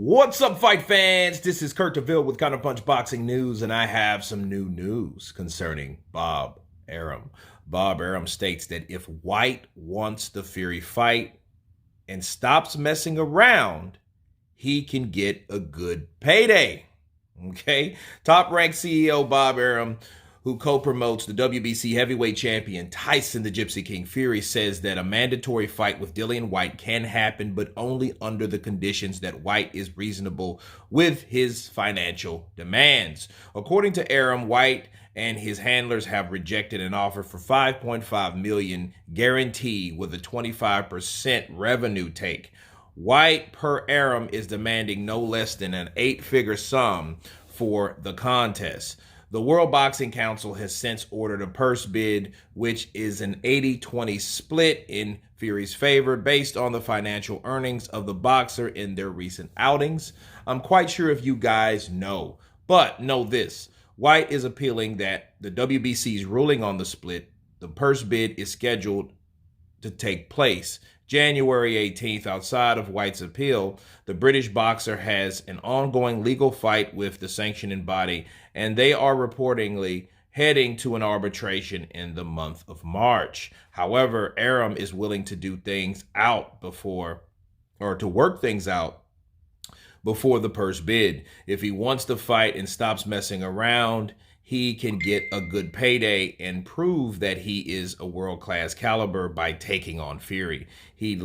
What's up, fight fans? This is Kurt DeVille with Counterpunch Boxing News, and I have some new news concerning Bob Arum. Bob Arum states that if Whyte wants the Fury fight and stops messing around, he can get a good payday. Okay? Top-ranked CEO Bob Arum, who co-promotes the WBC heavyweight champion Tyson the Gypsy King Fury, says that a mandatory fight with Dillian Whyte can happen, but only under the conditions that Whyte is reasonable with his financial demands. According to Arum, Whyte and his handlers have rejected an offer for $5.5 million guarantee with a 25% revenue take. Whyte, per Arum, is demanding no less than an 8-figure sum for the contest. The World Boxing Council has since ordered a purse bid, which is an 80-20 split in Fury's favor based on the financial earnings of the boxer in their recent outings. I'm quite sure if you guys know, but know this. Whyte is appealing that the WBC's ruling on the split. The purse bid is scheduled to take place January 18th. Outside of Whyte's appeal, the British boxer has an ongoing legal fight with the sanctioning body, and they are reportedly heading to an arbitration in the month of March. However, Arum is willing to do things out before, or to work things out before the purse bid. If he wants to fight and stops messing around, he can get a good payday and prove that he is a world-class caliber by taking on Fury. We'd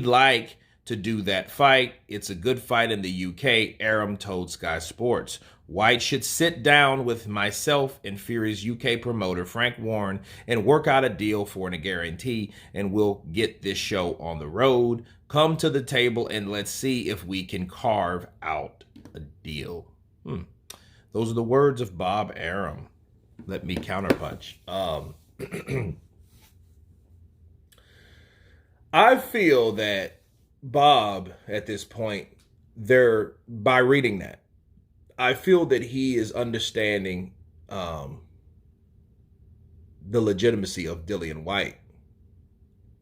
like to do that fight. It's a good fight in the UK, Arum told Sky Sports. Whyte should sit down with myself and Fury's UK promoter, Frank Warren, and work out a deal for a guarantee, and we'll get this show on the road. Come to the table and let's see if we can carve out a deal. Those are the words of Bob Arum. Let me counterpunch. I feel that Bob, at this point, by reading that, I feel that he is understanding the legitimacy of Dillian Whyte.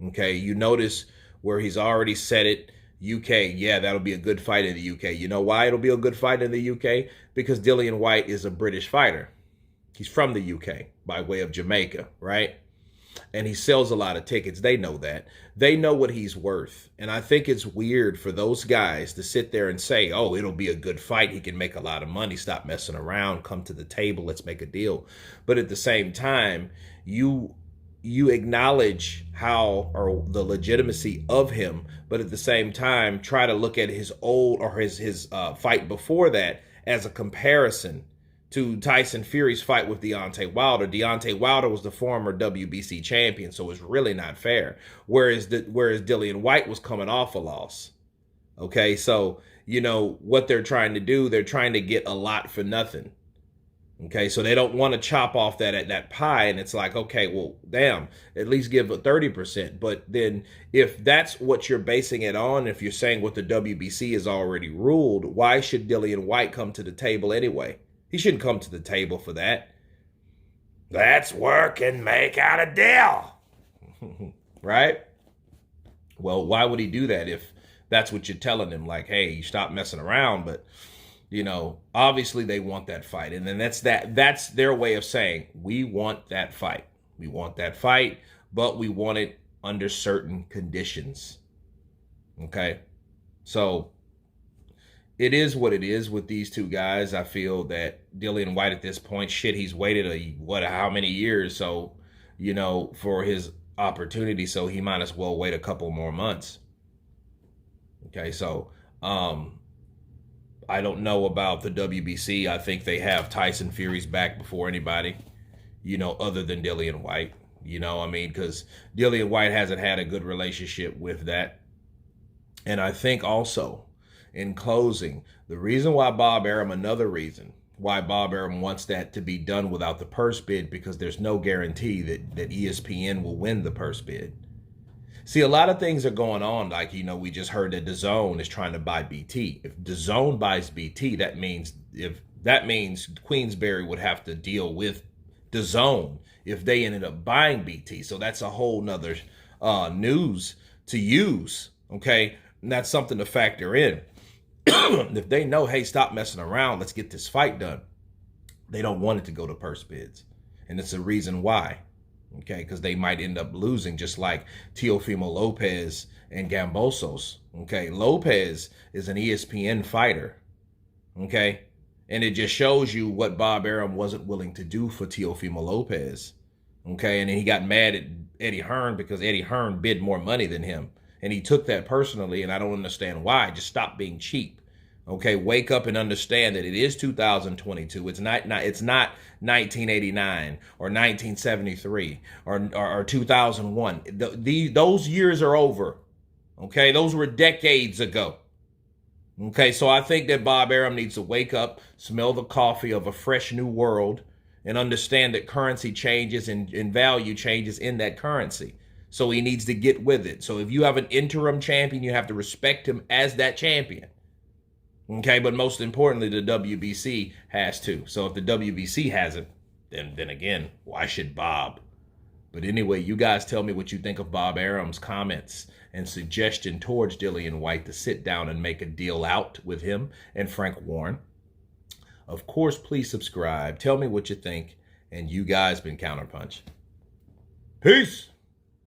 Okay, you notice where he's already said it. UK, yeah, that'll be a good fight in the UK. You know why it'll be a good fight in the UK? Because Dillian Whyte is a British fighter. He's from the UK by way of Jamaica, right? And he sells a lot of tickets. They know that. They know what he's worth. And I think it's weird for those guys to sit there and say, oh, it'll be a good fight. He can make a lot of money. Stop messing around. Come to the table. Let's make a deal. But at the same time, you acknowledge how, or the legitimacy of him, but at the same time try to look at his old, or his fight before that as a comparison to Tyson Fury's fight with Deontay Wilder. Deontay Wilder was the former WBC champion, so it's really not fair. Whereas Dillian Whyte was coming off a loss. Okay, so you know what they're trying to do. They're trying to get a lot for nothing. Okay, so they don't want to chop off that pie, and it's like, okay, well, damn, at least give a 30%. But then if that's what you're basing it on, if you're saying what the WBC has already ruled, why should Dillian Whyte come to the table anyway? He shouldn't come to the table for that. Let's work and make out a deal. Right? Well, why would he do that if that's what you're telling him? Like, hey, you stop messing around, but you know, obviously they want that fight. And then that's their way of saying, we want that fight. We want that fight, but we want it under certain conditions. Okay? So it is what it is with these two guys. I feel that Dillian Whyte at this point, shit, he's waited how many years, so, you know, for his opportunity, so he might as well wait a couple more months. Okay, so I don't know about the WBC. I think they have Tyson Fury's back before anybody, you know, other than Dillian Whyte. You know, I mean, because Dillian Whyte hasn't had a good relationship with that. And I think also, in closing, the reason why another reason why Bob Arum wants that to be done without the purse bid, because there's no guarantee that ESPN will win the purse bid. See, a lot of things are going on. Like, you know, we just heard that DAZN is trying to buy BT. If DAZN buys BT, that means Queensberry would have to deal with DAZN if they ended up buying BT. So that's a whole nother news to use. Okay, and that's something to factor in. if they know, hey, stop messing around, let's get this fight done, they don't want it to go to purse bids. And it's a reason why. Okay, because they might end up losing, just like Teofimo Lopez and Gambosos. Okay, Lopez is an ESPN fighter. Okay, and it just shows you what Bob Arum wasn't willing to do for Teofimo Lopez. Okay, and then he got mad at Eddie Hearn because Eddie Hearn bid more money than him. And he took that personally, and I don't understand why. Just stop being cheap. Okay, wake up and understand that it is 2022. It's not 1989 or 1973 or 2001. Those years are over. Okay, those were decades ago. Okay, so I think that Bob Arum needs to wake up, smell the coffee of a fresh new world, and understand that currency changes and value changes in that currency. So he needs to get with it. So if you have an interim champion, you have to respect him as that champion. Okay, but most importantly, the WBC has to. So if the WBC hasn't, then again, why should Bob? But anyway, you guys tell me what you think of Bob Arum's comments and suggestion towards Dillian Whyte to sit down and make a deal out with him and Frank Warren. Of course, please subscribe. Tell me what you think. And you guys been Counterpunch. Peace.